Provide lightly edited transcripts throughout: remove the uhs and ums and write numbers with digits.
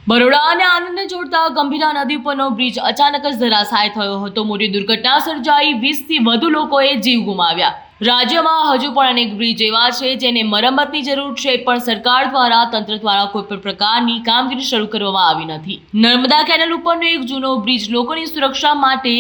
બરોડા અને આણંદને જોડતા ગંભીરા નદી પરનો બ્રિજ અચાનક જ ધરાશાય થયો હતો। મોટી દુર્ઘટના સર્જાઈ, 20થી વધુ લોકોએ જીવ ગુમાવ્યા। રાજ્યમાં હજુ પણ અનેક બ્રિજ એવા છે જેને મરમ્મતની જરૂર છે, પણ સરકાર દ્વારા તંત્ર દ્વારા કોઈ પણ પ્રકારની કામગીરી શરૂ કરવામાં આવી નથી। નર્મદા કેનાલ ઉપરનો એક જૂનો બ્રિજ લોકોની સુરક્ષા માટે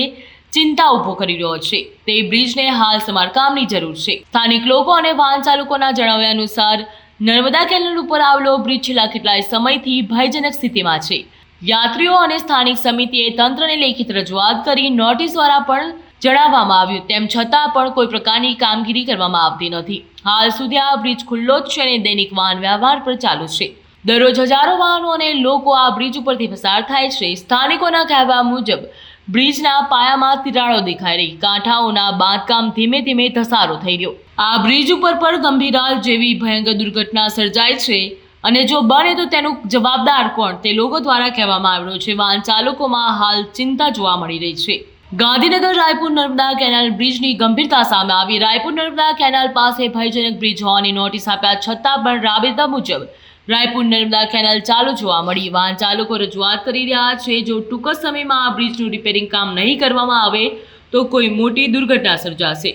ચિંતા ઊભો કરી રહ્યો છે। તે બ્રિજને હાલ સમારકામની જરૂર છે। સ્થાનિક લોકો અને વાહન ચાલકોના જણાવ્યા અનુસાર નર્મદા કેનાલ ઉપર આવેલો બ્રિજ છેલ્લા કેટલાય સમયથી ભયજનક સ્થિતિમાં છે। યાત્રીઓ અને સ્થાનિક સમિતિએ તંત્રને લેખિત રજૂઆત કરી નોટિસ દ્વારા પણ જણાવવામાં આવ્યું, તેમ છતાં પણ કોઈ પ્રકારની કામગીરી કરવામાં આવતી નથી। હાલ સુધી આ બ્રિજ ખુલ્લો જ છે અને દૈનિક વાહન વ્યવહાર પણ ચાલુ છે। દરરોજ હજારો વાહનો અને લોકો આ બ્રિજ ઉપરથી પસાર થાય છે। સ્થાનિકોના કહેવા મુજબ બ્રિજના પાયામાં તિરાડો દેખાઈ રહી, કાંઠાઓના બાંધકામ ધીમે ધીમે ધસારો થઈ રહ્યો। આ બ્રિજ ઉપર પણ ગંભીરા જેવી ભયંકર દુર્ઘટના સર્જાય છે અને જો બને તો તેનું જવાબદાર કોણ તે લોકો દ્વારા કહેવામાં આવી રહ્યું છે। વાહન ચાલકોમાં હાલ ચિંતા જોવા મળી રહી છે। ગાંધીનગર રાયપુર નર્મદા કેનાલ બ્રિજની ગંભીરતા સામે આવી। રાયપુર નર્મદા કેનાલ પાસે ભયજનક બ્રિજ હોવાની નોટિસ આપ્યા છતાં પણ રાબેતા મુજબ રાયપુર નર્મદા કેનાલ ચાલુ જોવા મળી। વાહન ચાલકો રજૂઆત કરી રહ્યા છે, જો ટૂંક સમયમાં આ બ્રિજનું રિપેરિંગ કામ નહીં કરવામાં આવે તો કોઈ મોટી દુર્ઘટના સર્જાશે।